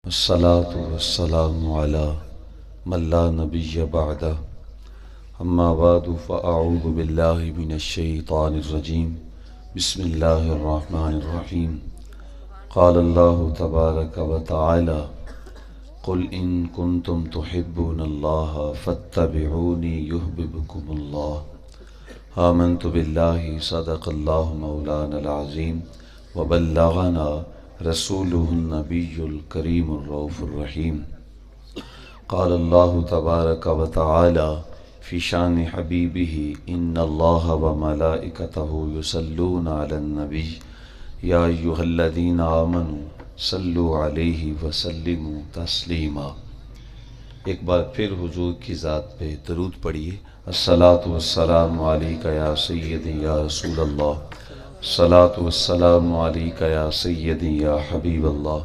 الصلاة والسلام على من لا نبي بعده أما بعد فأعوذ بالله من الشيطان الرجيم بسم الله الرحمن الرحيم قال الله تبارك وتعالى قل إن كنتم تحبون الله فاتبعوني يحببكم الله آمنت بالله صدق الله مولانا العظيم وبلغنا رسوله النبي الكريم الرؤوف الرحيم قال الله تبارك وتعالى في شان حبيبه إن الله وملائكته يصلون على النبي يا أيها الذين آمنوا صلوا عليه وسلموا تسلیما۔ ایک بار پھر حضور کی ذات پہ درود پڑھیے۔ الصلاۃ والسلام علیک یا سیدی یا رسول اللہ، الصلاۃ والسلام علیک یا سیدی یا حبیب اللہ،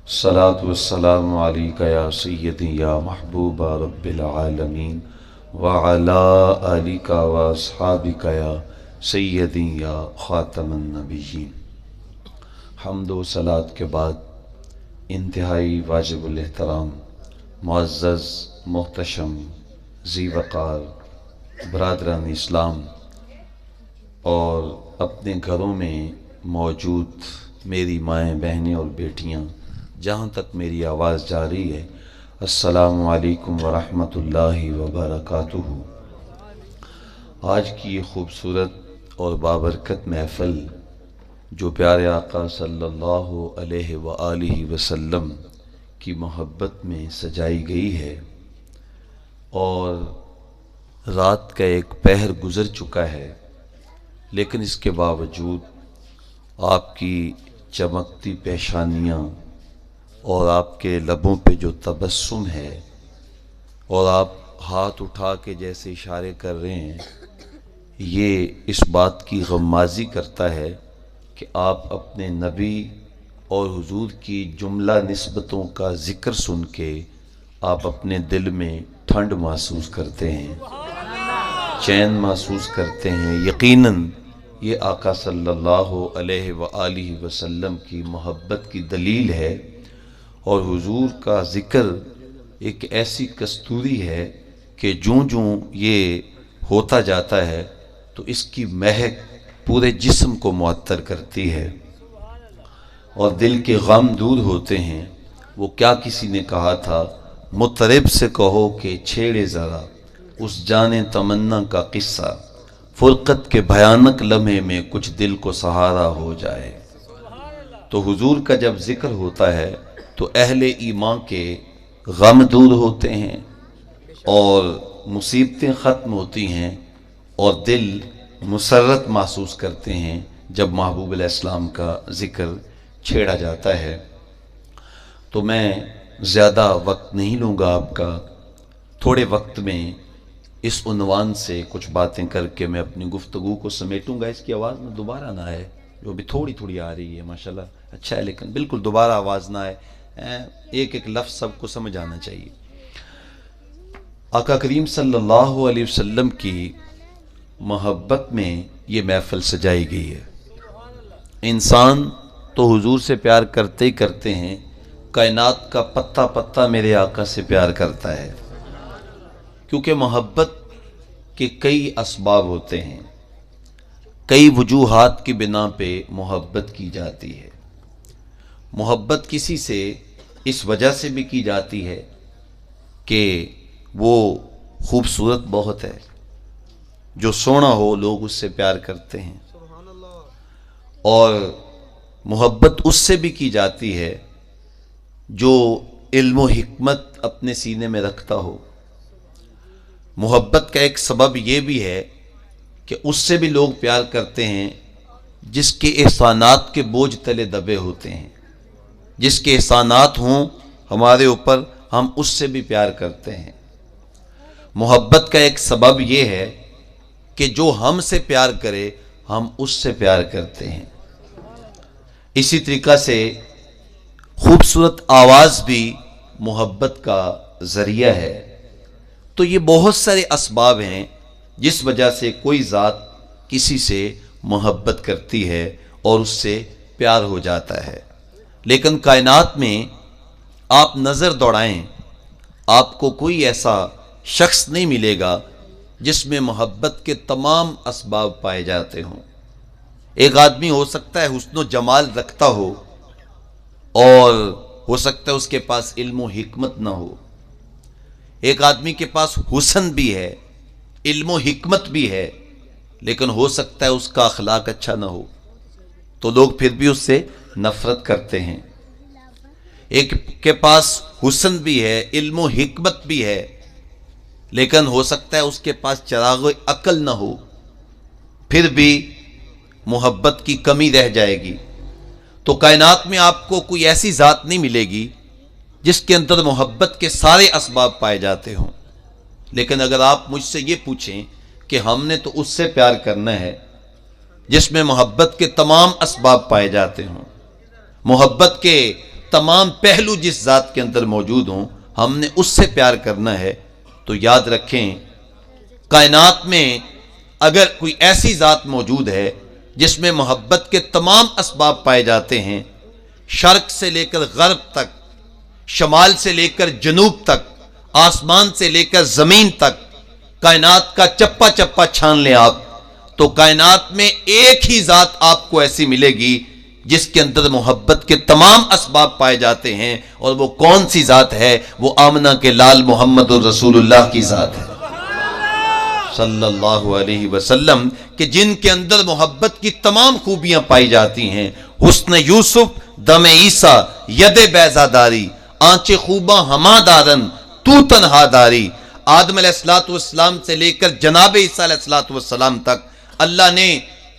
الصلاۃ والسلام علیک یا سیدی یا محبوب رب العالمین وعلی آلک واصحابک یا سیدی یا خاتم النبیین۔ حمد و صلات کے بعد انتہائی واجب الاحترام معزز محتشم ذی وقار برادران اسلام اور اپنے گھروں میں موجود میری مائیں بہنیں اور بیٹیاں، جہاں تک میری آواز جا رہی ہے، السلام علیکم ورحمۃ اللہ وبرکاتہ۔ آج کی یہ خوبصورت اور بابرکت محفل جو پیارے آقا صلی اللہ علیہ وآلہ وسلم کی محبت میں سجائی گئی ہے، اور رات کا ایک پہر گزر چکا ہے، لیکن اس کے باوجود آپ کی چمکتی پیشانیاں اور آپ کے لبوں پہ جو تبسم ہے اور آپ ہاتھ اٹھا کے جیسے اشارے کر رہے ہیں، یہ اس بات کی غمازی کرتا ہے کہ آپ اپنے نبی اور حضور کی جملہ نسبتوں کا ذکر سن کے آپ اپنے دل میں ٹھنڈ محسوس کرتے ہیں، چین محسوس کرتے ہیں۔ یقیناً یہ آقا صلی اللہ علیہ وآلہ وسلم کی محبت کی دلیل ہے، اور حضور کا ذکر ایک ایسی کستوری ہے کہ جوں یہ ہوتا جاتا ہے تو اس کی مہک پورے جسم کو معطر کرتی ہے اور دل کے غم دور ہوتے ہیں۔ وہ کیا کسی نے کہا تھا، مطرب سے کہو کہ چھیڑے ذرا اس جانے تمنا کا قصہ، فرقت کے بھیانک لمحے میں کچھ دل کو سہارا ہو جائے۔ تو حضور کا جب ذکر ہوتا ہے تو اہل ایمان کے غم دور ہوتے ہیں اور مصیبتیں ختم ہوتی ہیں اور دل مسرت محسوس کرتے ہیں جب محبوب علیہ السلام کا ذکر چھیڑا جاتا ہے۔ تو میں زیادہ وقت نہیں لوں گا آپ کا، تھوڑے وقت میں اس عنوان سے کچھ باتیں کر کے میں اپنی گفتگو کو سمیٹوں گا۔ اس کی آواز میں دوبارہ نہ آئے، جو بھی تھوڑی تھوڑی آ رہی ہے ماشاءاللہ اچھا ہے، لیکن بالکل دوبارہ آواز نہ آئے، ایک ایک لفظ سب کو سمجھ آنا چاہیے۔ آقا کریم صلی اللہ علیہ وسلم کی محبت میں یہ محفل سجائی گئی ہے۔ انسان تو حضور سے پیار کرتے ہی کرتے ہیں، کائنات کا پتا پتا میرے آقا سے پیار کرتا ہے، کیونکہ محبت کے کئی اسباب ہوتے ہیں، کئی وجوہات کی بنا پہ محبت کی جاتی ہے۔ محبت کسی سے اس وجہ سے بھی کی جاتی ہے کہ وہ خوبصورت بہت ہے، جو سونا ہو لوگ اس سے پیار کرتے ہیں، اور محبت اس سے بھی کی جاتی ہے جو علم و حکمت اپنے سینے میں رکھتا ہو۔ محبت کا ایک سبب یہ بھی ہے کہ اس سے بھی لوگ پیار کرتے ہیں جس کے احسانات کے بوجھ تلے دبے ہوتے ہیں، جس کے احسانات ہوں ہمارے اوپر ہم اس سے بھی پیار کرتے ہیں۔ محبت کا ایک سبب یہ ہے کہ جو ہم سے پیار کرے ہم اس سے پیار کرتے ہیں۔ اسی طریقہ سے خوبصورت آواز بھی محبت کا ذریعہ ہے۔ تو یہ بہت سارے اسباب ہیں جس وجہ سے کوئی ذات کسی سے محبت کرتی ہے اور اس سے پیار ہو جاتا ہے۔ لیکن کائنات میں آپ نظر دوڑائیں، آپ کو کوئی ایسا شخص نہیں ملے گا جس میں محبت کے تمام اسباب پائے جاتے ہوں۔ ایک آدمی ہو سکتا ہے حسن و جمال رکھتا ہو اور ہو سکتا ہے اس کے پاس علم و حکمت نہ ہو۔ ایک آدمی کے پاس حسن بھی ہے، علم و حکمت بھی ہے، لیکن ہو سکتا ہے اس کا اخلاق اچھا نہ ہو، تو لوگ پھر بھی اس سے نفرت کرتے ہیں۔ ایک کے پاس حسن بھی ہے، علم و حکمت بھی ہے، لیکن ہو سکتا ہے اس کے پاس چراغ عقل نہ ہو، پھر بھی محبت کی کمی رہ جائے گی۔ تو کائنات میں آپ کو کوئی ایسی ذات نہیں ملے گی جس کے اندر محبت کے سارے اسباب پائے جاتے ہوں، لیکن اگر آپ مجھ سے یہ پوچھیں کہ ہم نے تو اس سے پیار کرنا ہے جس میں محبت کے تمام اسباب پائے جاتے ہوں، محبت کے تمام پہلو جس ذات کے اندر موجود ہوں، ہم نے اس سے پیار کرنا ہے، تو یاد رکھیں کائنات میں اگر کوئی ایسی ذات موجود ہے جس میں محبت کے تمام اسباب پائے جاتے ہیں، شرق سے لے کر غرب تک، شمال سے لے کر جنوب تک، آسمان سے لے کر زمین تک، کائنات کا چپا چپا چھان لیں آپ، تو کائنات میں ایک ہی ذات آپ کو ایسی ملے گی جس کے اندر محبت کے تمام اسباب پائے جاتے ہیں، اور وہ کون سی ذات ہے؟ وہ آمنہ کے لال محمد الرسول اللہ کی ذات ہے صلی اللہ علیہ وسلم، کہ جن کے اندر محبت کی تمام خوبیاں پائی جاتی ہیں۔ حسن یوسف دم عیسیٰ ید بیضا داری، آنچ خوباں ہما دارن تو تنہا داری۔ آدم علیہ السلام سے لے کر جناب عیسیٰ علیہ السلام تک اللہ نے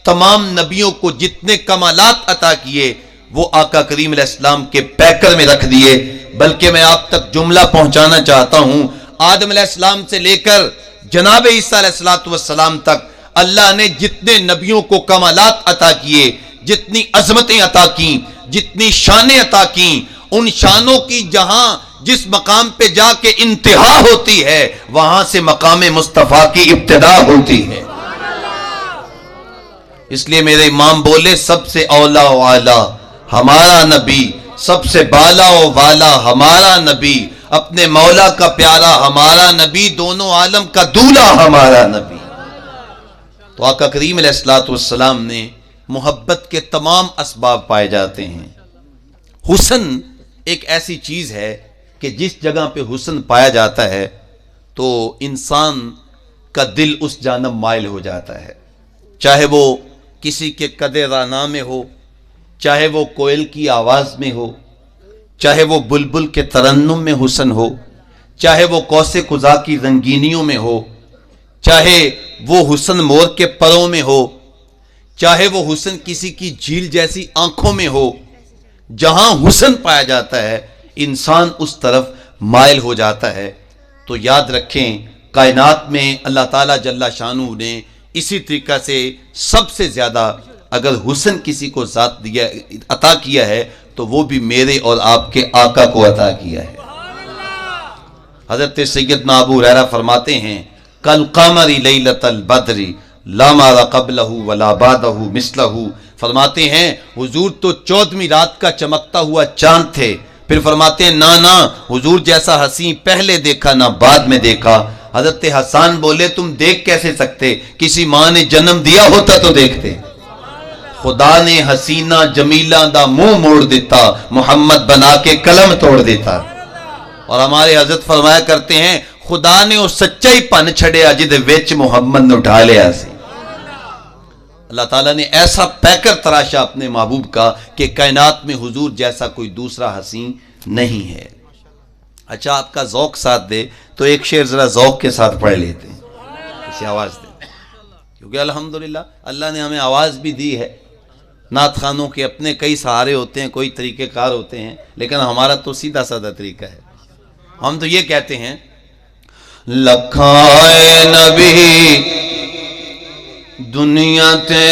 تمام نبیوں کو جتنے کمالات عطا کیے وہ آقا کریم علیہ السلام کے پیکر میں رکھ دیے۔ بلکہ میں آپ تک جملہ پہنچانا چاہتا ہوں، آدم علیہ السلام سے لے کر جناب عیسیٰ علیہ السلام تک اللہ نے جتنے نبیوں کو کمالات عطا کیے، جتنی عظمتیں عطا کیں، جتنی شانیں عطا کیں، ان شانوں کی جہاں جس مقام پہ جا کے انتہا ہوتی ہے، وہاں سے مقام مصطفیٰ کی ابتدا ہوتی ہے۔ اس لیے میرے امام بولے، سب سے اولا و اعلیٰ ہمارا نبی، سب سے بالا و والا ہمارا نبی، اپنے مولا کا پیارا ہمارا نبی، دونوں عالم کا دولہا ہمارا نبی۔ تو آقا کریم علیہ السلام نے محبت کے تمام اسباب پائے جاتے ہیں۔ حسن ایک ایسی چیز ہے کہ جس جگہ پہ حسن پایا جاتا ہے تو انسان کا دل اس جانب مائل ہو جاتا ہے، چاہے وہ کسی کے قد رانا میں ہو، چاہے وہ کوئل کی آواز میں ہو، چاہے وہ بلبل کے ترنم میں حسن ہو، چاہے وہ کوس قزا کی رنگینیوں میں ہو، چاہے وہ حسن مور کے پروں میں ہو، چاہے وہ حسن کسی کی جھیل جیسی آنکھوں میں ہو، جہاں حسن پایا جاتا ہے انسان اس طرف مائل ہو جاتا ہے۔ تو یاد رکھیں کائنات میں اللہ تعالیٰ جل شانہ نے اسی طریقہ سے سب سے زیادہ اگر حسن کسی کو ذات دیا عطا کیا ہے تو وہ بھی میرے اور آپ کے آقا کو عطا کیا ہے۔ حضرت سیدنا ابو ہریرہ فرماتے ہیں، کل قمر لیلۃ البدر لا مارا قبلہ ولا بعدہ مثلہ، فرماتے ہیں حضور تو 14ویں رات کا چمکتا ہوا چاند تھے۔ پھر فرماتے ہیں نہ حضور جیسا حسین پہلے دیکھا نہ بعد میں دیکھا۔ حضرت حسان بولے تم دیکھ کیسے سکتے، کسی ماں نے جنم دیا ہوتا تو دیکھتے۔ خدا نے حسینہ جمیلہ دا منہ موڑ دیتا، محمد بنا کے قلم توڑ دیتا۔ اور ہمارے حضرت فرمایا کرتے ہیں خدا نے وہ سچا ہی پن چھڑیا جد وچ محمد نے اٹھا لیا سی۔ اللہ تعالیٰ نے ایسا پیکر تراشا اپنے محبوب کا کہ کائنات میں حضور جیسا کوئی دوسرا حسین نہیں ہے۔ اچھا آپ کا ذوق ساتھ دے تو ایک شعر ذرا ذوق کے ساتھ پڑھ لیتے ہیں، اسے آواز دیں، کیونکہ الحمدللہ اللہ نے ہمیں آواز بھی دی ہے۔ نعت خوانوں کے اپنے کئی سہارے ہوتے ہیں، کوئی طریقہ کار ہوتے ہیں، لیکن ہمارا تو سیدھا سادہ طریقہ ہے۔ ہم تو یہ کہتے ہیں لکھائے نبی دنیا تے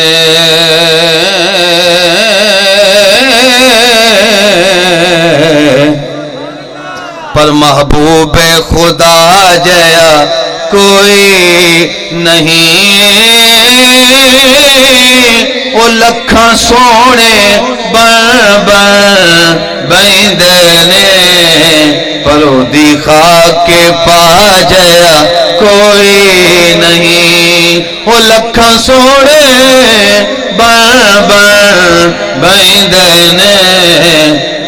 پر محبوب خدا جیا کوئی نہیں، وہ لکھاں سونے بن بیندے نے خاک پا جیا کوئی نہیں، وہ لکھاں سوڑے بن بن بندے نے،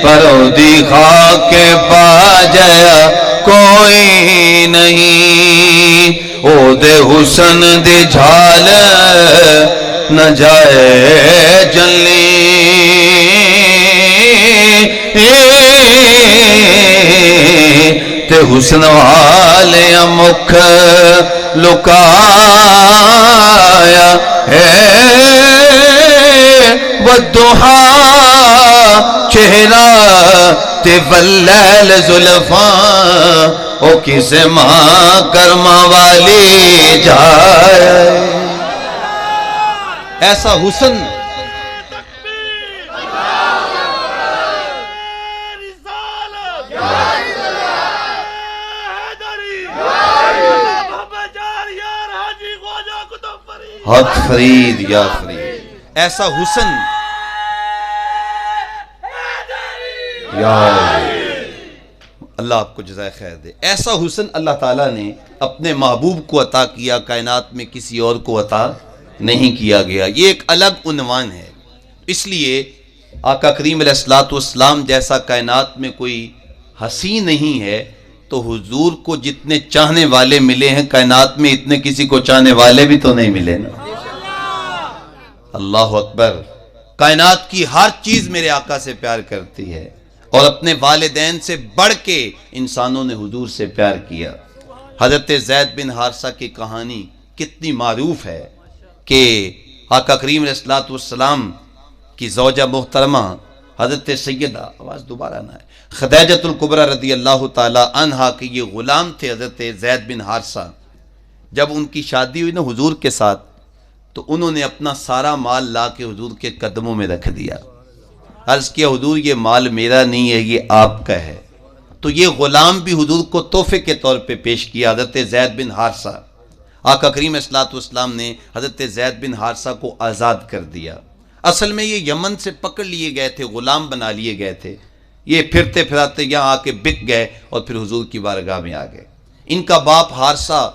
پر دی خاک پا جیا کوئی نہیں، او دے حسن دی جھال نہ جائے جلنی، تے حسن والے مکھ لکایا ہے، والضحا چہرہ تے واللیل زلفاں، او کسے ماں کرما والی جائے۔ ایسا حسن حق فرید یا فرید، ایسا حسن یا اللہ آپ کو جزائے خیر دے، ایسا حسن اللہ تعالیٰ نے اپنے محبوب کو عطا کیا، کائنات میں کسی اور کو عطا نہیں کیا گیا۔ یہ ایک الگ عنوان ہے، اس لیے آقا کریم علیہ السلام جیسا کائنات میں کوئی حسین نہیں ہے، تو حضور کو جتنے چاہنے والے ملے ہیں کائنات میں، اتنے کسی کو چاہنے والے بھی تو نہیں ملے نا۔ اللہ اکبر، کائنات کی ہر چیز میرے آقا سے پیار کرتی ہے، اور اپنے والدین سے بڑھ کے انسانوں نے حضور سے پیار کیا۔ حضرت زید بن حارثہ کی کہانی کتنی معروف ہے کہ آقا کریم علیہ السلام کی زوجہ محترمہ حضرت سیدہ، آواز دوبارہ نہ ہے، خدیجۃ الکبریٰ رضی اللہ تعالی عنہا کے یہ غلام تھے حضرت زید بن حارثہ۔ جب ان کی شادی ہوئی نا حضور کے ساتھ، تو انہوں نے اپنا سارا مال لا کے حضور کے قدموں میں رکھ دیا، عرض کیا حضور یہ مال میرا نہیں ہے، یہ آپ کا ہے۔ تو یہ غلام بھی حضور کو تحفے کے طور پہ پیش کیا، حضرت زید بن حارثہ۔ آقا کریم علیہ السلام نے حضرت زید بن حارثہ کو آزاد کر دیا۔ اصل میں یہ یمن سے پکڑ لیے گئے تھے، غلام بنا لیے گئے تھے، یہ پھرتے پھراتے یہاں آ کے بک گئے اور پھر حضور کی بارگاہ میں آ گئے۔ ان کا باپ حارثہ،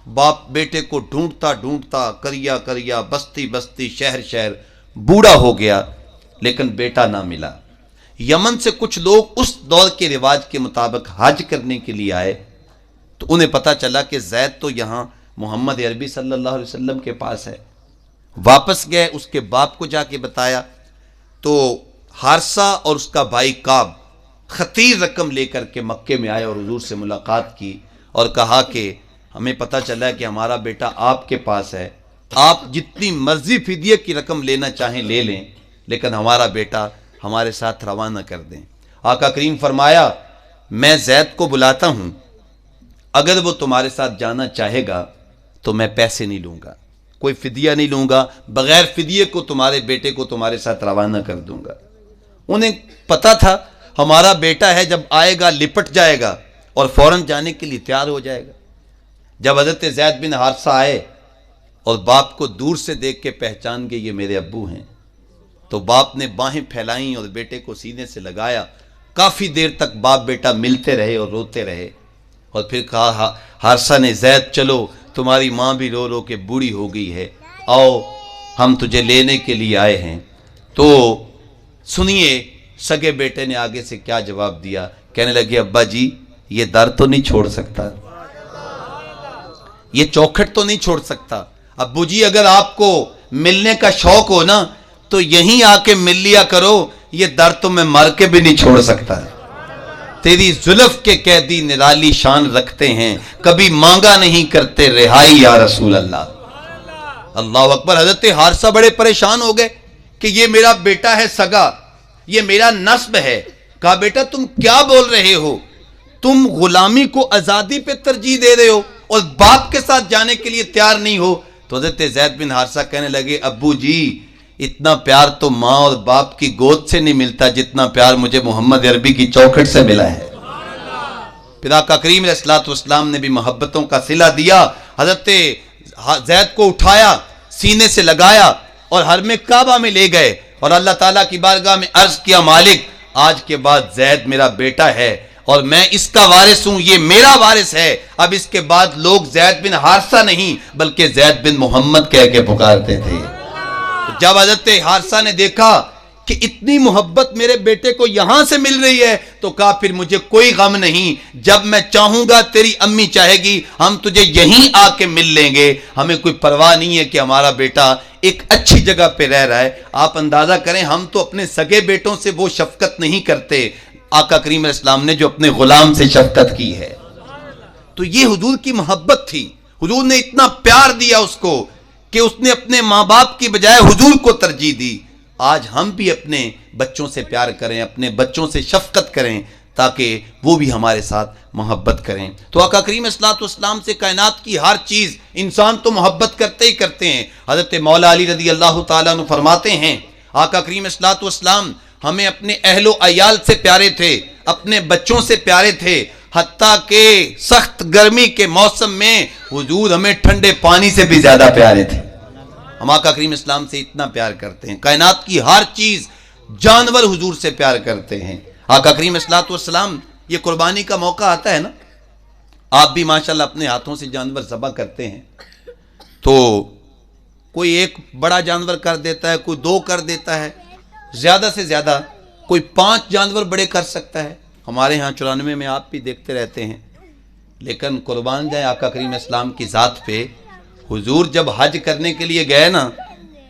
باپ بیٹے کو ڈھونڈتا ڈھونڈتا کریا کریا بستی بستی شہر شہر بوڑھا ہو گیا، لیکن بیٹا نہ ملا۔ یمن سے کچھ لوگ اس دور کے رواج کے مطابق حج کرنے کے لیے آئے، تو انہیں پتا چلا کہ زید تو یہاں محمد عربی صلی اللہ علیہ وسلم کے پاس ہے۔ واپس گئے، اس کے باپ کو جا کے بتایا، تو حارثہ اور اس کا بھائی کعب خطیر رقم لے کر کے مکے میں آئے اور حضور سے ملاقات کی اور کہا کہ ہمیں پتا چلا کہ ہمارا بیٹا آپ کے پاس ہے، آپ جتنی مرضی فدیہ کی رقم لینا چاہیں لے لیں، لیکن ہمارا بیٹا ہمارے ساتھ روانہ کر دیں۔ آقا کریم فرمایا میں زید کو بلاتا ہوں، اگر وہ تمہارے ساتھ جانا چاہے گا تو میں پیسے نہیں لوں گا، کوئی فدیہ نہیں لوں گا، بغیر فدیے کو تمہارے بیٹے کو تمہارے ساتھ روانہ کر دوں گا۔ انہیں پتا تھا ہمارا بیٹا ہے، جب آئے گا لپٹ جائے گا اور فوراً جانے کے لیے تیار ہو جائے گا۔ جب حضرت زید بن حارثہ آئے اور باپ کو دور سے دیکھ کے پہچان گئے یہ میرے ابو ہیں، تو باپ نے باہیں پھیلائیں اور بیٹے کو سینے سے لگایا۔ کافی دیر تک باپ بیٹا ملتے رہے اور روتے رہے، اور پھر کہا حارثہ نے زید چلو، تمہاری ماں بھی رو رو کے بوڑھی ہو گئی ہے، آؤ ہم تجھے لینے کے لیے آئے ہیں۔ تو سنیے سگے بیٹے نے آگے سے کیا جواب دیا، کہنے لگے ابا جی یہ در تو نہیں چھوڑ سکتا، یہ چوکھٹ تو نہیں چھوڑ سکتا، ابو جی اگر آپ کو ملنے کا شوق ہو نا تو یہیں آ کے مل لیا کرو، یہ در تو میں مر کے بھی نہیں چھوڑ سکتا۔ تیری زلف کے قیدی نرالی شان رکھتے ہیں، کبھی مانگا نہیں کرتے رہائی یا رسول اللہ۔ اللہ اکبر، حضرت حارثہ بڑے پریشان ہو گئے کہ یہ میرا بیٹا ہے سگا، یہ میرا نسب ہے۔ کہا بیٹا تم کیا بول رہے ہو، تم غلامی کو آزادی پہ ترجیح دے رہے ہو اور باپ کے ساتھ جانے کے لیے تیار نہیں ہو؟ تو حضرت زید بن حارثہ کہنے لگے ابو جی اتنا پیار تو ماں اور باپ کی گود سے نہیں ملتا جتنا پیار مجھے محمد عربی کی چوکھٹ سے ملا ہے۔ پھر آقا کریم علیہ السلام نے بھی محبتوں کا صلہ دیا، حضرت زید کو اٹھایا، سینے سے لگایا اور حرم کعبہ میں لے گئے، اور اللہ تعالیٰ کی بارگاہ میں عرض کیا مالک آج کے بعد زید میرا بیٹا ہے، اور میں اس کا وارث ہوں، یہ میرا وارث ہے۔ اب اس کے بعد لوگ زید بن حارثہ نہیں بلکہ زید بن محمد کہہ کے پکارتے تھے۔ جب حضرت حارثہ نے دیکھا کہ اتنی محبت میرے بیٹے کو یہاں سے مل رہی ہے تو کہا پھر مجھے کوئی غم نہیں، جب میں چاہوں گا تیری امی چاہے گی ہم تجھے یہیں آ کے مل لیں گے، ہمیں کوئی پرواہ نہیں ہے کہ ہمارا بیٹا ایک اچھی جگہ پہ رہ رہا ہے۔ آپ اندازہ کریں ہم تو اپنے سگے بیٹوں سے وہ شفقت نہیں کرتے، آقا کریم علیہ السلام نے جو اپنے غلام سے شفقت کی ہے۔ تو یہ حضور کی محبت تھی، حضور نے اتنا پیار دیا اس کو کہ اس نے اپنے ماں باپ کی بجائے حضور کو ترجیح دی۔ آج ہم بھی اپنے بچوں سے پیار کریں، اپنے بچوں سے شفقت کریں تاکہ وہ بھی ہمارے ساتھ محبت کریں۔ تو آقا کریم صلی اللہ علیہ وسلم سے کائنات کی ہر چیز، انسان تو محبت کرتے ہی کرتے ہیں۔ حضرت مولا علی رضی اللہ تعالیٰ عنہ فرماتے ہیں آقا کریم صلی اللہ علیہ وسلم ہمیں اپنے اہل و عیال سے پیارے تھے، اپنے بچوں سے پیارے تھے، حتیٰ کہ سخت گرمی کے موسم میں حضور ہمیں ٹھنڈے پانی سے بھی زیادہ پیارے تھے۔ ہم آقا کریم اسلام سے اتنا پیار کرتے ہیں، کائنات کی ہر چیز، جانور حضور سے پیار کرتے ہیں۔ آقا کریم الصلوۃ والسلام، یہ قربانی کا موقع آتا ہے نا، آپ بھی ماشاءاللہ اپنے ہاتھوں سے جانور ذبح کرتے ہیں، تو کوئی ایک بڑا جانور کر دیتا ہے، کوئی 2 کر دیتا ہے، زیادہ سے زیادہ کوئی 5 جانور بڑے کر سکتا ہے۔ ہمارے ہاں 94 میں آپ بھی دیکھتے رہتے ہیں، لیکن قربان جائیں آقا کریم اسلام کی ذات پہ، حضور جب حج کرنے کے لیے گئے نا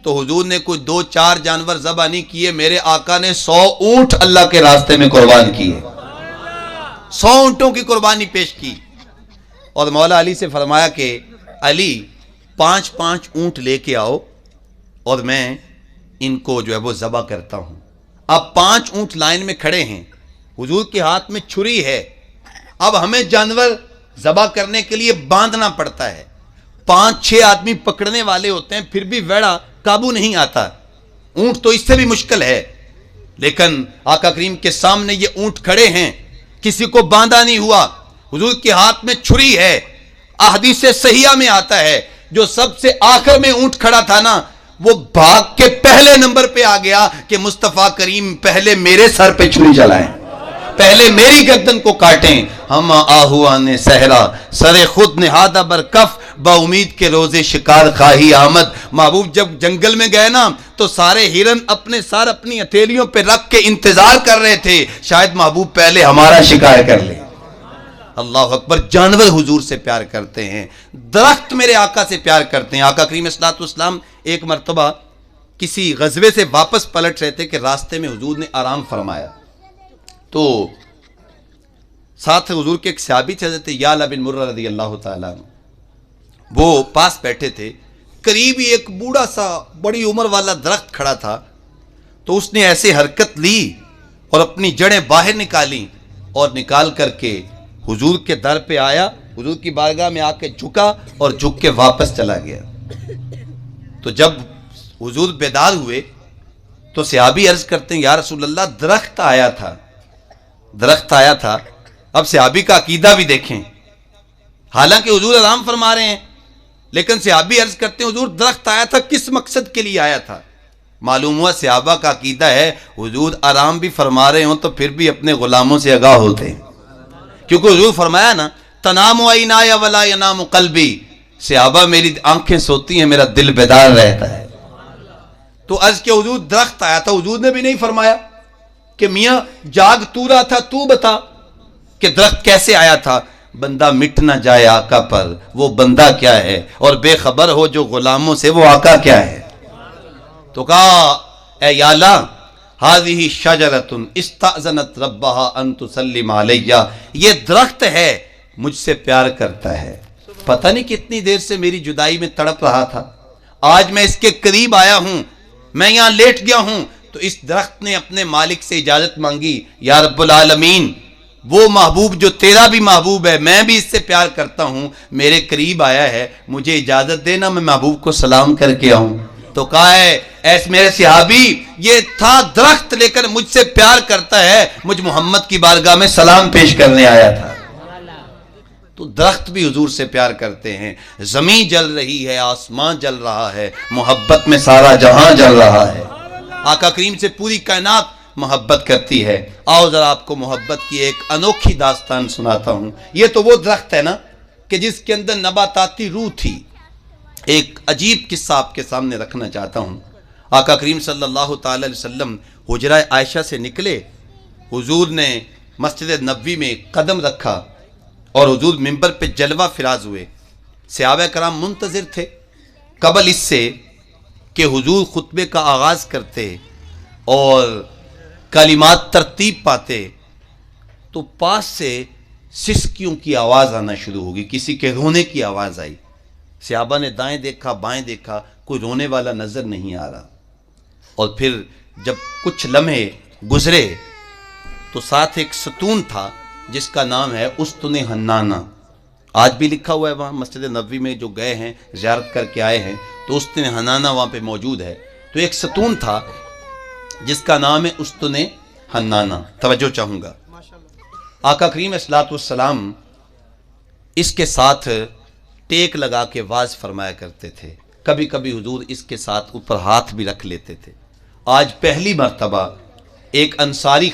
تو حضور نے کوئی 2-4 جانور ذبح نہیں کیے، میرے آقا نے 100 اونٹ اللہ کے راستے میں قربان کیے، 100 اونٹوں کی قربانی پیش کی، اور مولا علی سے فرمایا کہ علی 5-5 اونٹ لے کے آؤ اور میں ان کو جو ہے وہ ذبح کرتا ہوں۔ اب 5 اونٹ لائن میں کھڑے ہیں، حضور کے ہاتھ میں چھری ہے، اب ہمیں جانور ذبح کرنے کے لیے باندھنا پڑتا ہے، 5-6 آدمی پکڑنے والے ہوتے ہیں، پھر بھی ویڑا قابو نہیں آتا، اونٹ تو اس سے بھی مشکل ہے، لیکن آقا کریم کے سامنے یہ اونٹ کھڑے ہیں، کسی کو باندھا نہیں ہوا، حضور کے ہاتھ میں چھری ہے۔ احادیث صحیحہ میں آتا ہے جو سب سے آخر میں اونٹ کھڑا تھا نا، وہ بھاگ کے پہلے نمبر پہ آ گیا کہ مصطفیٰ کریم پہلے میرے سر پہ چھری چلائیں، پہلے میری گردن کو کاٹیں۔ ہم آہوانے صحرا سر خود نہادہ بر کف، با امید کے روزے شکار خواہی آمد۔ محبوب جب جنگل میں گئے نا تو سارے ہرن اپنے سر اپنی ہتھیلیوں پہ رکھ کے انتظار کر رہے تھے، شاید محبوب پہلے ہمارا شکار کر لے۔ اللہ اکبر، جانور حضور سے پیار کرتے ہیں، درخت میرے آقا سے پیار کرتے ہیں۔ آقا کریم صلی اللہ علیہ وسلم ایک مرتبہ کسی غزوے سے واپس پلٹ رہے تھے کہ راستے میں حضور نے آرام فرمایا، تو ساتھ حضور کے ایک صحابی تھے حضرت یعلا بن مرہ رضی اللہ تعالیٰ عنہ، وہ پاس بیٹھے تھے، قریب ہی ایک بوڑھا سا بڑی عمر والا درخت کھڑا تھا، تو اس نے ایسے حرکت لی اور اپنی جڑیں باہر نکالی اور نکال کر کے حضور کے در پہ آیا، حضور کی بارگاہ میں آ کے جھکا اور جھک کے واپس چلا گیا۔ تو جب حضور بیدار ہوئے تو صحابی عرض کرتے ہیں یا رسول اللہ درخت آیا تھا۔ اب صحابی کا عقیدہ بھی دیکھیں، حالانکہ حضور آرام فرما رہے ہیں، لیکن صحابی عرض کرتے ہیں حضور درخت آیا تھا، کس مقصد کے لیے آیا تھا؟ معلوم ہوا صحابہ کا عقیدہ ہے حضور آرام بھی فرما رہے ہوں تو پھر بھی اپنے غلاموں سے آگاہ ہوتے ہیں، کیونکہ حضور فرمایا نا تنام عینایا ولا ینام قلبی، صحابہ میری آنکھیں سوتی ہیں میرا دل بیدار رہتا ہے۔ تو عرض کہ حضور درخت آیا تھا، حضور نے بھی نہیں فرمایا کہ میاں جاگ تو رہا تھا تو بتا کہ درخت کیسے آیا تھا۔ بندہ مٹ نہ جائے آقا پر، وہ بندہ کیا ہے، اور بے خبر ہو جو غلاموں سے وہ آقا کیا ہے۔ تو کہا اے یعلا ہذہ شجرۃ استأذنت ربہا ان تسلم علیہ، یہ درخت ہے مجھ سے پیار کرتا ہے، پتہ نہیں کتنی دیر سے میری جدائی میں تڑپ رہا تھا، آج میں اس کے قریب آیا ہوں، میں یہاں لیٹ گیا ہوں، تو اس درخت نے اپنے مالک سے اجازت مانگی، یا رب العالمین وہ محبوب جو تیرا بھی محبوب ہے، میں بھی اس سے پیار کرتا ہوں، میرے قریب آیا ہے، مجھے اجازت دینا میں محبوب کو سلام کر کے آؤں۔ تو کہا ہے ایس میرے صحابی یہ تھا درخت لیکن مجھ سے پیار کرتا ہے، مجھ محمد کی بارگاہ میں سلام پیش کرنے آیا تھا۔ تو درخت بھی حضور سے پیار کرتے ہیں، زمین جل رہی ہے، آسمان جل رہا ہے، محبت میں سارا جہاں جل رہا ہے۔ آقا کریم سے پوری کائنات محبت کرتی ہے۔ آؤ ذرا آپ کو محبت کی ایک انوکھی داستان سناتا ہوں۔ یہ تو وہ درخت ہے نا کہ جس کے اندر نباتاتی روح تھی۔ ایک عجیب قصہ آپ کے سامنے رکھنا چاہتا ہوں۔ آقا کریم صلی اللہ تعالی علیہ وسلم حجرہ عائشہ سے نکلے، حضور نے مسجد نبوی میں قدم رکھا اور حضور منبر پہ جلوہ فراز ہوئے۔ صحابہ کرام منتظر تھے قبل اس سے کہ حضور خطبے کا آغاز کرتے اور کلمات ترتیب پاتے تو پاس سے سسکیوں کی آواز آنا شروع ہوگی، کسی کے رونے کی آواز آئی۔ صحابہ نے دائیں دیکھا بائیں دیکھا، کوئی رونے والا نظر نہیں آ رہا۔ اور پھر جب کچھ لمحے گزرے تو ساتھ ایک ستون تھا جس کا نام ہے استن حنانہ۔ آج بھی لکھا ہوا ہے وہاں مسجد نبوی میں، جو گئے ہیں زیارت کر کے آئے ہیں تو استن حنانہ وہاں پہ موجود ہے۔ تو ایک ستون تھا جس کا نام ہے استن حنانہ۔ توجہ چاہوں گا، آقا کریم صلی والسلام اس کے ساتھ ٹیک لگا کے واز فرمایا کرتے تھے۔ کبھی کبھی حضور اس کے ساتھ اوپر ہاتھ بھی رکھ لیتے تھے۔ آج پہلی مرتبہ ایک انصاریہ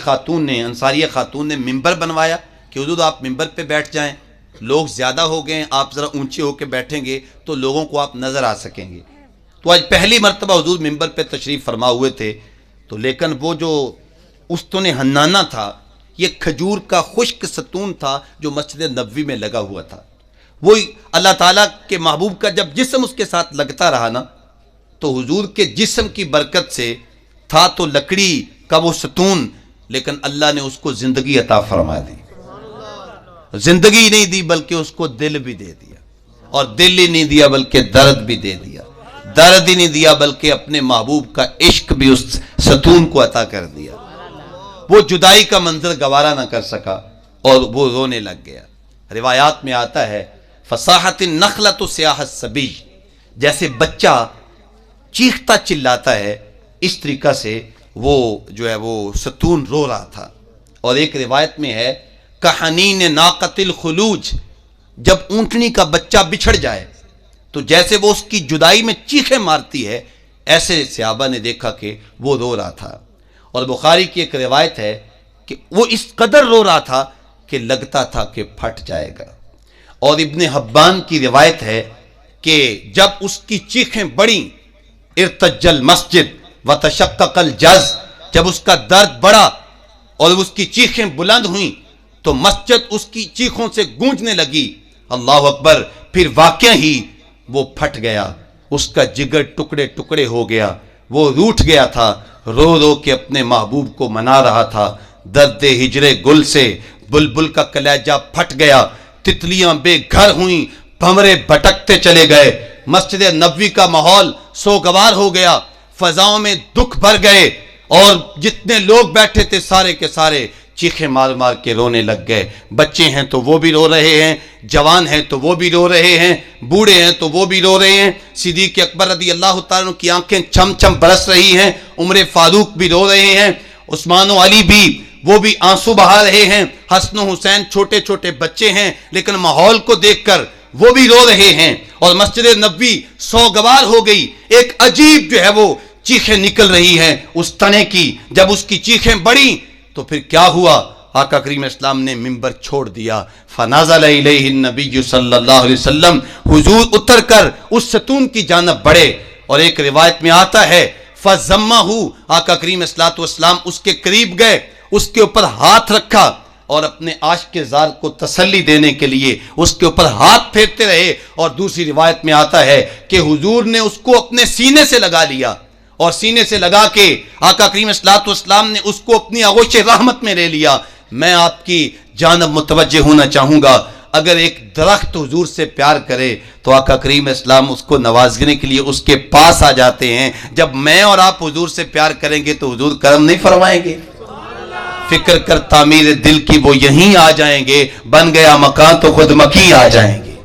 خاتون نے ممبر بنوایا کہ حضور آپ ممبر پہ بیٹھ جائیں، لوگ زیادہ ہو گئے ہیں، آپ ذرا اونچے ہو کے بیٹھیں گے تو لوگوں کو آپ نظر آ سکیں گے۔ تو آج پہلی مرتبہ حضور ممبر پہ تشریف فرما ہوئے تھے۔ تو لیکن وہ جو استن حنانہ تھا یہ کھجور کا خشک ستون تھا جو مسجد نبوی میں لگا ہوا تھا۔ وہی اللہ تعالیٰ کے محبوب کا جب جسم اس کے ساتھ لگتا رہا نا تو حضور کے جسم کی برکت سے تھا تو لکڑی کا وہ ستون، لیکن اللہ نے اس کو زندگی عطا فرما دی۔ زندگی نہیں دی بلکہ اس کو دل بھی دے دیا، اور دل ہی نہیں دیا بلکہ درد بھی دے دیا، درد ہی نہیں دیا بلکہ اپنے محبوب کا عشق بھی اس ستون کو عطا کر دیا۔ وہ جدائی کا منظر گوارا نہ کر سکا اور وہ رونے لگ گیا۔ روایات میں آتا ہے فصاحت النخلۃ صیاح الصبی، جیسے بچہ چیختا چلاتا ہے اس طریقہ سے وہ جو ہے وہ ستون رو رہا تھا۔ اور ایک روایت میں ہے کحنین ناقۃ الخلوج، جب اونٹنی کا بچہ بچھڑ جائے تو جیسے وہ اس کی جدائی میں چیخیں مارتی ہے، ایسے صحابہ نے دیکھا کہ وہ رو رہا تھا۔ اور بخاری کی ایک روایت ہے کہ وہ اس قدر رو رہا تھا کہ لگتا تھا کہ پھٹ جائے گا۔ اور ابن حبان کی روایت ہے کہ جب اس کی چیخیں بڑھیں، ارتج المسجد وتشقق الجز، جب اس کا درد بڑھا اور اس کی چیخیں بلند ہوئیں تو مسجد اس کی چیخوں سے گونجنے لگی۔ اللہ اکبر! پھر واقع ہی وہ پھٹ گیا، اس کا جگر ٹکڑے ٹکڑے ہو گیا، وہ روٹھ گیا تھا، رو رو کے اپنے محبوب کو منا رہا تھا۔ درد ہجر گل سے بلبل کا کلیجہ پھٹ گیا، تتلیاں بے گھر ہوئیں، بھنورے بھٹکتے چلے گئے، مسجد نبوی کا ماحول سوگوار ہو گیا، فضاؤں میں دکھ بھر گئے، اور جتنے لوگ بیٹھے تھے سارے کے سارے چیخیں مار مار کے رونے لگ گئے۔ بچے ہیں تو وہ بھی رو رہے ہیں، جوان ہیں تو وہ بھی رو رہے ہیں، بوڑھے ہیں تو وہ بھی رو رہے ہیں۔ صدیق اکبر رضی اللہ تعالیٰ عنہ کی آنکھیں چھم چھم برس رہی ہیں، عمر فاروق بھی رو رہے ہیں، عثمان و علی بھی، وہ بھی آنسو بہا رہے ہیں، حسن و حسین چھوٹے چھوٹے بچے ہیں، لیکن ماحول کو دیکھ کر وہ بھی رو رہے ہیں، اور مسجد نبوی سوگوار ہو گئی۔ ایک عجیب جو ہے وہ چیخیں نکل رہی ہیں اس تنے کی۔ جب اس کی چیخیں بڑھی تو پھر کیا ہوا؟ آقا کریم اسلام نے منبر چھوڑ دیا۔ فنازل الیہ النبی صلی اللہ علیہ وسلم، حضور اتر کر اس ستون کی جانب بڑھے، اور ایک روایت میں آتا ہے فضمہ، آقا کریم الصلوۃ والسلام اس کے قریب گئے، اس کے اوپر ہاتھ رکھا، اور اپنے عاشق زار کو تسلی دینے کے لیے اس کے اوپر ہاتھ پھیرتے رہے۔ اور دوسری روایت میں آتا ہے کہ حضور نے اس کو اپنے سینے سے لگا لیا، اور سینے سے لگا کے آقا کریم الصلوۃ والسلام نے اس کو اپنی آغوش رحمت میں لے لیا۔ میں آپ کی جانب متوجہ ہونا چاہوں گا، اگر ایک درخت حضور سے پیار کرے تو آقا کریم اسلام اس کو نوازنے کے لیے اس کے پاس آ جاتے ہیں۔ جب میں اور آپ حضور سے پیار کریں گے تو حضور کرم نہیں فرمائیں گے؟ فکر کر تعمیر دل کی وہ یہیں آ جائیں گے، بن گیا مکان تو خود مکی آ جائیں گے۔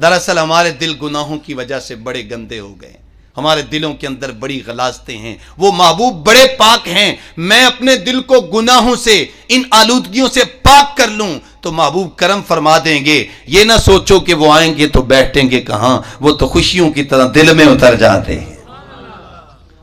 دراصل ہمارے دل گناہوں کی وجہ سے بڑے گندے ہو گئے، ہمارے دلوں کے اندر بڑی غلاظتیں ہیں، وہ محبوب بڑے پاک ہیں۔ میں اپنے دل کو گناہوں سے، ان آلودگیوں سے پاک کر لوں تو محبوب کرم فرما دیں گے۔ یہ نہ سوچو کہ وہ آئیں گے تو بیٹھیں گے کہاں، وہ تو خوشیوں کی طرح دل میں اتر جاتے ہیں۔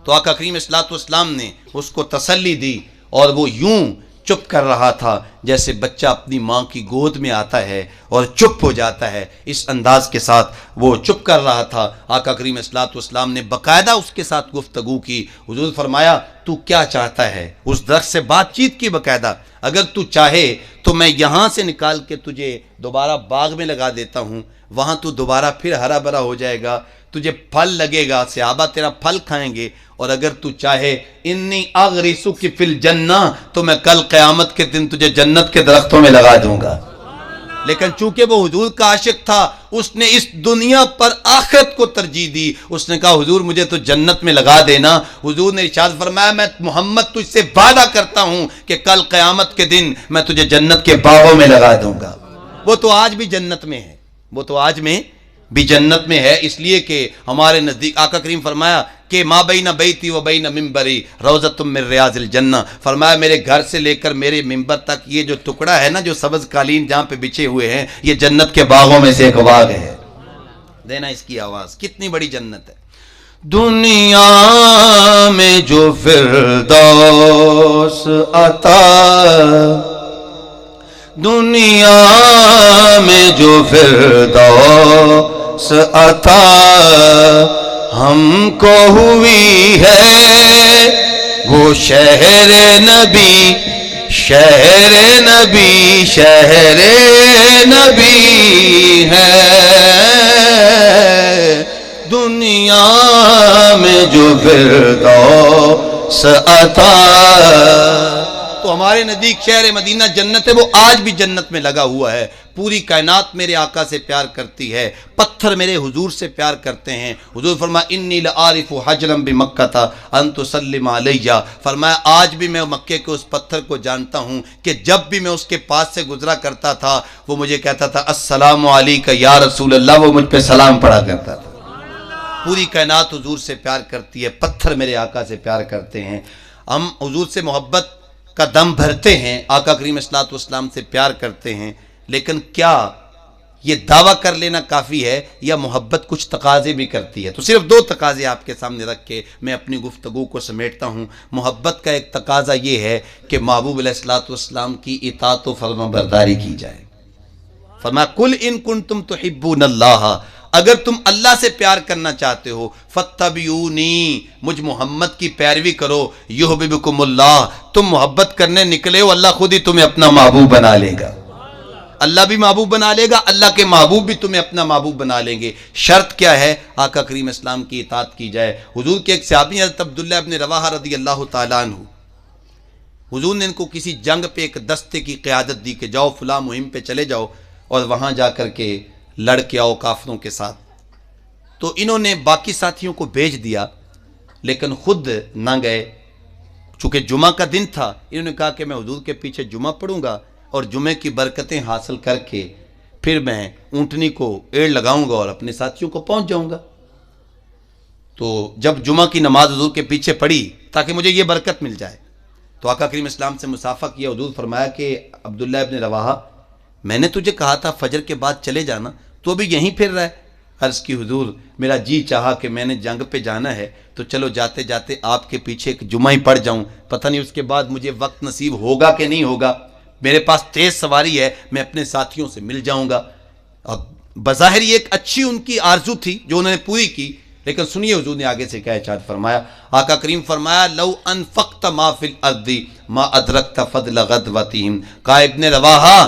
تو تو آقا کریم صلی اللہ علیہ وسلم نے اس کو تسلی دی اور وہ یوں چپ کر رہا تھا جیسے بچہ اپنی ماں کی گود میں آتا ہے اور چپ ہو جاتا ہے، اس انداز کے ساتھ وہ چپ کر رہا تھا۔ آقا کریم صلی اللہ علیہ وسلم نے باقاعدہ اس کے ساتھ گفتگو کی۔ حضور فرمایا تو کیا چاہتا ہے؟ اس درخت سے بات چیت کی باقاعدہ، اگر تو چاہے تو میں یہاں سے نکال کے تجھے دوبارہ باغ میں لگا دیتا ہوں، وہاں تو دوبارہ پھر ہرا بھرا ہو جائے گا، تجھے پھل لگے گا، صحابہ تیرا پھل کھائیں گے، اور اگر تو چاہے انی اغرسک فی الجنہ تو میں کل قیامت کے دن تجھے جنت کے درختوں میں لگا دوں گا۔ لیکن چونکہ وہ حضور کا عاشق تھا، اس نے اس دنیا پر آخرت کو ترجیح دی۔ اس نے کہا حضور مجھے تو جنت میں لگا دینا۔ حضور نے ارشاد فرمایا میں محمد تجھ سے وعدہ کرتا ہوں کہ کل قیامت کے دن میں تجھے جنت کے باغوں میں لگا دوں گا۔ وہ تو آج بھی جنت میں ہے، وہ تو آج میں بھی جنت میں ہے، اس لیے کہ ہمارے نزدیک آقا کریم فرمایا کہ ما بین بیتی و بین منبری روضۃ من ریاض الجنہ، فرمایا میرے گھر سے لے کر میرے منبر تک یہ جو ٹکڑا ہے نا، جو سبز قالین جہاں پہ بچھے ہوئے ہیں، یہ جنت کے باغوں میں سے ایک باغ ہے۔ دینا اس کی آواز، کتنی بڑی جنت ہے۔ دنیا میں جو فردوس عطا، دنیا میں جو فردوس عطا ہم کو ہوئی ہے، وہ شہر نبی، شہر نبی، شہر نبی ہے۔ دنیا میں جو فردوس عطا، تو ہمارے نزدیک شہر مدینہ جنت ہے، وہ آج بھی جنت میں لگا ہوا ہے۔ پوری کائنات میرے آقا سے پیار کرتی ہے، پتھر میرے حضور سے پیار کرتے ہیں۔ حضور فرمایا انی لعارف حجرا بمکہ ان تسلم علیہ، فرمایا آج بھی میں مکے کے اس پتھر کو جانتا ہوں کہ جب بھی میں اس کے پاس سے گزرا کرتا تھا وہ مجھے کہتا تھا السلام علیکہ یا رسول اللہ، وہ مجھ پہ سلام پڑھا کرتا تھا۔ پوری کائنات حضور سے پیار کرتی ہے، پتھر میرے آقا سے پیار کرتے ہیں۔ ہم حضور سے محبت کا دم بھرتے ہیں، آقا کریم صلی اللہ علیہ وسلم سے پیار کرتے ہیں، لیکن کیا یہ دعویٰ کر لینا کافی ہے یا محبت کچھ تقاضے بھی کرتی ہے؟ تو صرف دو تقاضے آپ کے سامنے رکھ کے میں اپنی گفتگو کو سمیٹتا ہوں۔ محبت کا ایک تقاضا یہ ہے کہ محبوب علیہ الصلوۃ والسلام کی اطاعت و فرما برداری کی جائے۔ فرمایا قل ان کنتم تحبون اللہ، اگر تم اللہ سے پیار کرنا چاہتے ہو فاتبعونی، مجھ محمد کی پیروی کرو، یحببکم اللہ، تم محبت کرنے نکلے ہو اللہ خود ہی تمہیں اپنا محبوب بنا لے گا۔ اللہ بھی محبوب بنا لے گا، اللہ کے محبوب بھی تمہیں اپنا محبوب بنا لیں گے۔ شرط کیا ہے؟ آقا کریم اسلام کی اطاعت کی جائے۔ حضور کے ایک صحابی حضرت عبداللہ ابن رواحہ رضی اللہ تعالیٰ عنہ، حضور نے ان کو کسی جنگ پہ ایک دستے کی قیادت دی کہ جاؤ فلاں مہم پہ چلے جاؤ اور وہاں جا کر کے لڑ کے آؤ کافروں کے ساتھ۔ تو انہوں نے باقی ساتھیوں کو بھیج دیا لیکن خود نہ گئے۔ چونکہ جمعہ کا دن تھا، انہوں نے کہا کہ میں حضور کے پیچھے جمعہ پڑھوں گا اور جمعے کی برکتیں حاصل کر کے پھر میں اونٹنی کو ایڑ لگاؤں گا اور اپنے ساتھیوں کو پہنچ جاؤں گا۔ تو جب جمعہ کی نماز حضور کے پیچھے پڑھی تاکہ مجھے یہ برکت مل جائے، تو آقا کریم اسلام سے مصافحہ کیا۔ حضور فرمایا کہ عبداللہ ابن رواحہ، میں نے تجھے کہا تھا فجر کے بعد چلے جانا، تو ابھی یہیں پھر رہا ہے۔ عرض کی حضور میرا جی چاہا کہ میں نے جنگ پہ جانا ہے تو چلو جاتے جاتے آپ کے پیچھے ایک جمعہ ہی پڑھ جاؤں، پتہ نہیں اس کے بعد مجھے وقت نصیب ہوگا کہ نہیں ہوگا، میرے پاس تیز سواری ہے، میں اپنے ساتھیوں سے مل جاؤں گا۔ اور بظاہر یہ ایک اچھی ان کی آرزو تھی جو انہوں نے پوری کی، لیکن سنیے حضور نے آگے سے کیا ارشاد فرمایا۔ آقا کریم فرمایا لو انفقت ما فی الارض ما ادرکت فضل غدوتہم، کہا ابن رواحہ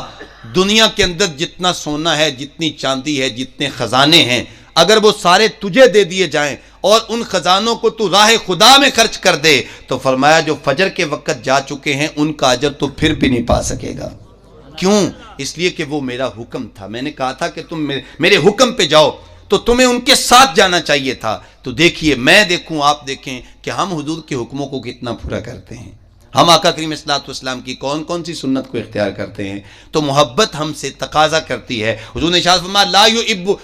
دنیا کے اندر جتنا سونا ہے، جتنی چاندی ہے، جتنے خزانے ہیں، اگر وہ سارے تجھے دے دیے جائیں اور ان خزانوں کو تو راہ خدا میں خرچ کر دے تو فرمایا جو فجر کے وقت جا چکے ہیں ان کا اجر تو پھر بھی نہیں پا سکے گا۔ کیوں؟ اس لیے کہ وہ میرا حکم تھا، میں نے کہا تھا کہ تم میرے حکم پہ جاؤ، تو تمہیں ان کے ساتھ جانا چاہیے تھا۔ تو دیکھیے، میں دیکھوں آپ دیکھیں کہ ہم حضور کے حکموں کو کتنا پورا کرتے ہیں، ہم آقا کریم صلی اللہ علیہ وسلم کی کون کون سی سنت کو اختیار کرتے ہیں۔ تو محبت ہم سے تقاضا کرتی ہے۔ حضور نے ارشاد فرمایا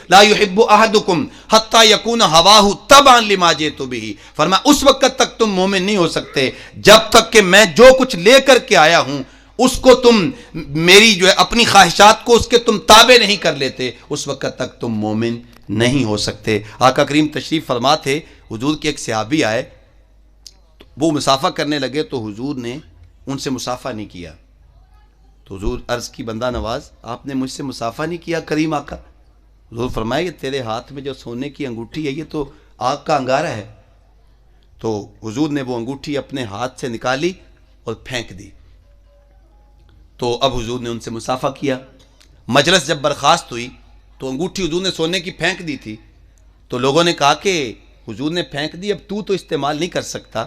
لا يحب احدکم حتی یکون ہواہ تبعا لما جئت بہ، فرمایا اس وقت تک تم مومن نہیں ہو سکتے جب تک کہ میں جو کچھ لے کر کے آیا ہوں اس کو تم میری جو ہے اپنی خواہشات کو اس کے تم تابع نہیں کر لیتے، اس وقت تک تم مومن نہیں ہو سکتے۔ آقا کریم تشریف فرما تھے، حضور کے ایک صحابی آئے، وہ مسافہ کرنے لگے تو حضور نے ان سے مسافہ نہیں کیا. تو حضور عرض کی بندہ نواز آپ نے مجھ سے مسافہ نہیں کیا کریم آقا. حضور فرمایا کہ تیرے ہاتھ میں جو سونے کی انگوٹھی ہے یہ تو آگ کا انگارہ ہے. تو حضور نے وہ انگوٹھی اپنے ہاتھ سے نکالی اور پھینک دی. تو اب حضور نے ان سے مسافہ کیا. مجلس جب برخاست ہوئی تو انگوٹھی حضور نے سونے کی پھینک دی تھی. تو لوگوں نے کہا کہ حضور نے پھینک دی, اب تو استعمال نہیں کر سکتا,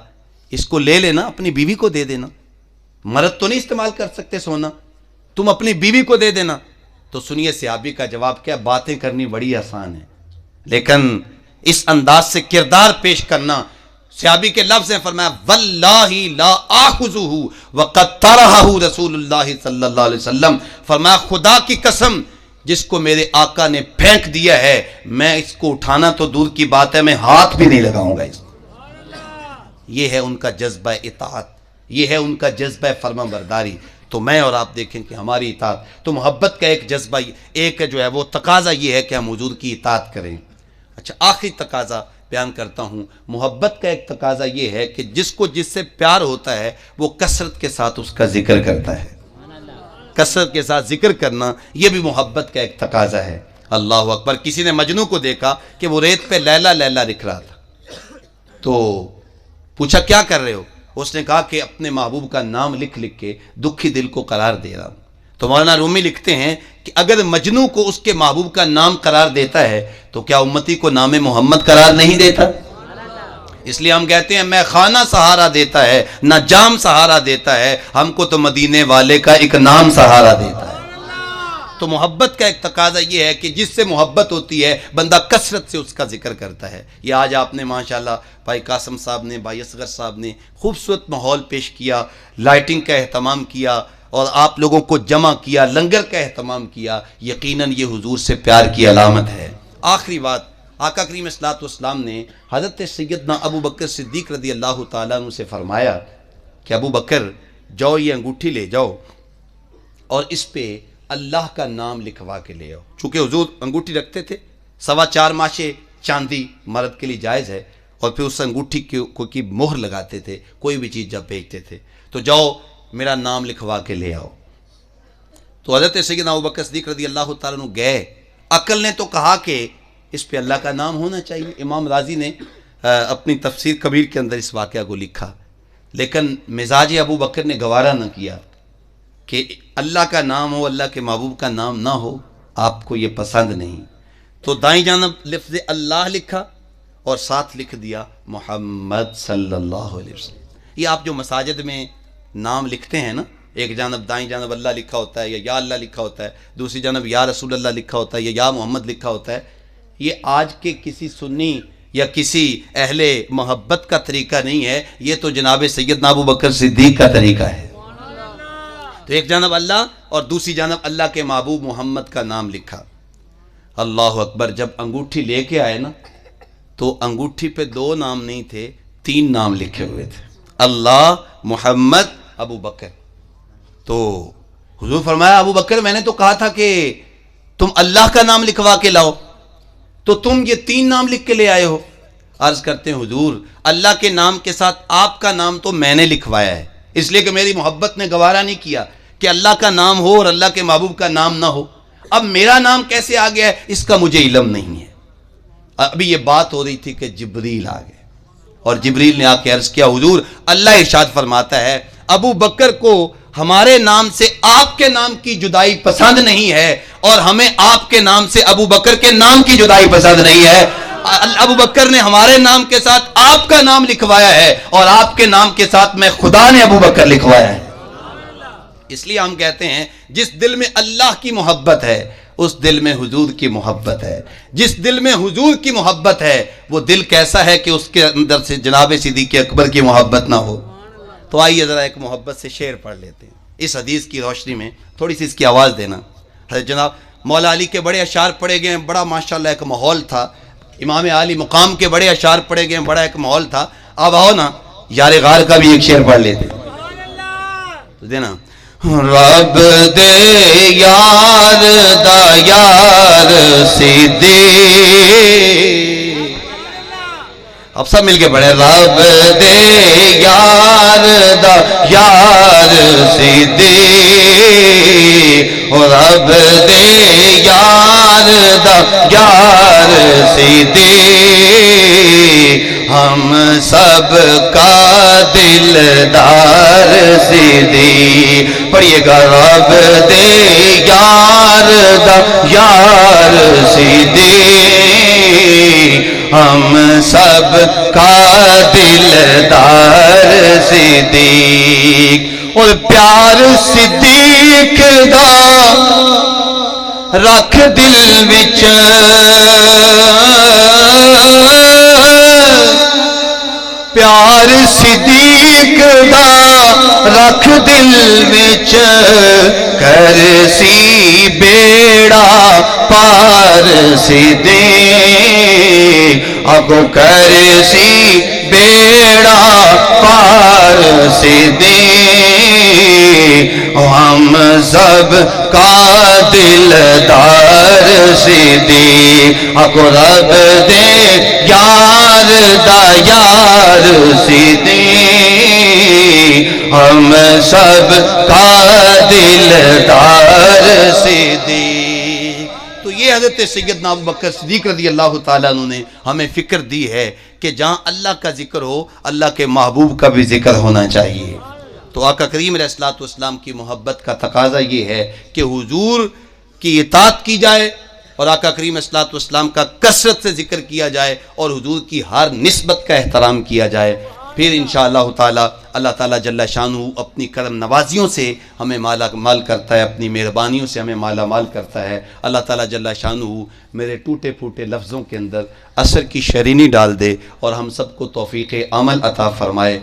اس کو لے لینا, اپنی بیوی کو دے دینا. مرد تو نہیں استعمال کر سکتے سونا, تم اپنی بیوی کو دے دینا. تو سنیے صحابی کا جواب کیا. باتیں کرنی بڑی آسان ہے لیکن اس انداز سے کردار پیش کرنا. صحابی کے لفظ ہیں, فرمایا واللہ لا آخذہ وقد طرحہ رسول اللہ صلی اللہ علیہ وسلم. فرمایا خدا کی قسم جس کو میرے آقا نے پھینک دیا ہے میں اس کو اٹھانا تو دور کی بات ہے, میں ہاتھ بھی نہیں لگاؤں گا اس کو. یہ ہے ان کا جذبہ اطاعت, یہ ہے ان کا جذبہ فرما برداری. تو میں اور آپ دیکھیں کہ ہماری اطاعت تو محبت کا ایک جذبہ, ایک جو ہے وہ تقاضا یہ ہے کہ ہم حضور کی اطاعت کریں. اچھا آخری تقاضا بیان کرتا ہوں. محبت کا ایک تقاضا یہ ہے کہ جس کو جس سے پیار ہوتا ہے وہ کثرت کے ساتھ اس کا ذکر کرتا ہے. کثرت کے ساتھ ذکر کرنا یہ بھی محبت کا ایک تقاضا ہے. اللہ اکبر. کسی نے مجنوں کو دیکھا کہ وہ ریت پہ لیلا لیلا لکھ رہا تھا. تو پوچھا کیا کر رہے ہو؟ اس نے کہا کہ اپنے محبوب کا نام لکھ لکھ کے دکھی دل کو قرار دے رہا ہوں. تو مولانا رومی لکھتے ہیں کہ اگر مجنوں کو اس کے محبوب کا نام قرار دیتا ہے تو کیا امتی کو نام محمد قرار نہیں دیتا؟ اس لیے ہم کہتے ہیں میں خانہ سہارا دیتا ہے نہ جام سہارا دیتا ہے, ہم کو تو مدینے والے کا ایک نام سہارا دیتا ہے. تو محبت کا ایک تقاضا یہ ہے کہ جس سے محبت ہوتی ہے بندہ کثرت سے اس کا ذکر کرتا ہے. یہ آج آپ نے ماشاءاللہ بھائی قاسم صاحب نے, بھائی اصغر صاحب نے خوبصورت ماحول پیش کیا, لائٹنگ کا اہتمام کیا اور آپ لوگوں کو جمع کیا, لنگر کا اہتمام کیا. یقیناً یہ حضور سے پیار کی علامت ہے. آخری بات, آقا کریم صلی اللہ علیہ وسلم نے حضرت سیدنا ابو بکر صدیق رضی اللہ تعالیٰ عنہ سے فرمایا کہ ابو بکر جاؤ یہ انگوٹھی لے جاؤ اور اس پہ اللہ کا نام لکھوا کے لے آؤ. چونکہ حضور انگوٹھی رکھتے تھے, 4.25 ماشے چاندی مرد کے لیے جائز ہے, اور پھر اس انگوٹھی کی مہر لگاتے تھے کوئی بھی چیز جب بیچتے تھے. تو جاؤ میرا نام لکھوا کے لے آؤ. تو حضرت سیدنا ابو بکر صدیق رضی اللہ تعالیٰ عنہ گئے. عقل نے تو کہا کہ اس پہ اللہ کا نام ہونا چاہیے. امام راضی نے اپنی تفسیر کبیر کے اندر اس واقعہ کو لکھا, لیکن مزاج ابو بکر نے گوارا نہ کیا کہ اللہ کا نام ہو, اللہ کے محبوب کا نام نہ ہو, آپ کو یہ پسند نہیں. تو دائیں جانب لفظ اللہ لکھا اور ساتھ لکھ دیا محمد صلی اللہ علیہ وسلم. یہ آپ جو مساجد میں نام لکھتے ہیں نا, ایک جانب دائیں جانب اللہ لکھا ہوتا ہے یا اللہ لکھا ہوتا ہے, دوسری جانب یا رسول اللہ لکھا ہوتا ہے یا محمد لکھا ہوتا ہے, یہ آج کے کسی سنی یا کسی اہل محبت کا طریقہ نہیں ہے, یہ تو جناب سیدنا ابو بکر صدیق کا طریقہ ہے. تو ایک جانب اللہ اور دوسری جانب اللہ کے محبوب محمد کا نام لکھا. اللہ اکبر. جب انگوٹھی لے کے آئے نا تو انگوٹھی پہ 2 نام نہیں تھے, 3 نام لکھے ہوئے تھے, اللہ, محمد, ابو بکر. تو حضور فرمایا ابو بکر میں نے تو کہا تھا کہ تم اللہ کا نام لکھوا کے لاؤ, تو تم یہ 3 نام لکھ کے لے آئے ہو. عرض کرتے ہیں حضور اللہ کے نام کے ساتھ آپ کا نام تو میں نے لکھوایا ہے, اس لیے کہ میری محبت نے گوارا نہیں کیا کہ اللہ کا نام ہو اور اللہ کے محبوب کا نام نہ ہو. اب میرا نام کیسے آ گیا ہے اس کا مجھے علم نہیں ہے. ابھی یہ بات ہو رہی تھی کہ جبریل آ گئے اور جبریل نے آ کے عرض کیا حضور اللہ ارشاد فرماتا ہے ابو بکر کو ہمارے نام سے آپ کے نام کی جدائی پسند نہیں ہے اور ہمیں آپ کے نام سے ابو بکر کے نام کی جدائی پسند نہیں ہے. ابو بکر نے ہمارے نام کے ساتھ آپ کا نام لکھوایا ہے اور آپ کے نام کے ساتھ میں خدا نے ابو بکر لکھوایا ہے. اس لیے ہم کہتے ہیں جس دل میں اللہ کی محبت ہے اس دل میں حضور کی محبت ہے. جس دل میں حضور کی محبت ہے وہ دل کیسا ہے کہ اس کے اندر سے جناب صدیق اکبر کی محبت نہ ہو. تو آئیے ذرا ایک محبت سے شعر پڑھ لیتے ہیں اس حدیث کی روشنی میں, تھوڑی سی اس کی آواز دینا. حضرت جناب مولا علی کے بڑے اشعار پڑھے گئے ہیں, بڑا ماشاءاللہ ایک ماحول تھا. امام عالی مقام کے بڑے اشعار پڑھے گئے ہیں, بڑا ایک ماحول تھا. اب آؤ نا یار غار کا بھی ایک شعر پڑھ لیتے تو دینا. رب دے یار دا یار سی دے اب سب مل کے پڑھے رب دے یار دا یار سیدھی او رب دے یار دا یار سیدھی ہم سب کا دلدار سیدھی پڑھیے گا رب دے یار دا یار سیدھی ہم سب کا دلدار صدیق اور پیار صدیق دا رکھ دل وچ پیار صدیق دا رکھ دل وچ کر سی بیڑا پار صدیق اگو کر سی بیڑا پار صدیق ہم سب کا دلدار صدیق اگو رب دے یار دا یار صدیق ہم سب کا دلدار صدیق۔ تو یہ حضرت سیدنا ابوبکر صدیق رضی اللہ تعالیٰ عنہ نے ہمیں فکر دی ہے کہ جہاں اللہ کا ذکر ہو اللہ کے محبوب کا بھی ذکر ہونا چاہیے۔ تو آقا کریم علیہ السلام کی محبت کا تقاضا یہ ہے کہ حضور کی اطاعت کی جائے اور آقا کریم علیہ السلام کا کثرت سے ذکر کیا جائے اور حضور کی ہر نسبت کا احترام کیا جائے، پھر انشاءاللہ تعالی اللہ تعالیٰ جل شانہ اپنی کرم نوازیوں سے ہمیں مالا مال کرتا ہے، اپنی مہربانیوں سے ہمیں مالا مال کرتا ہے۔ اللہ تعالیٰ جل شانہ میرے ٹوٹے پھوٹے لفظوں کے اندر اثر کی شرینی ڈال دے اور ہم سب کو توفیق عمل عطا فرمائے۔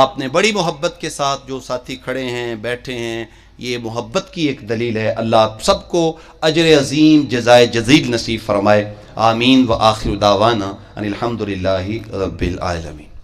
آپ نے بڑی محبت کے ساتھ جو ساتھی کھڑے ہیں بیٹھے ہیں، یہ محبت کی ایک دلیل ہے۔ اللہ آپ سب کو اجر عظیم جزائے جزیل نصیب فرمائے۔ آمین و آخر دعوانا ان الحمدللہ رب العالمین۔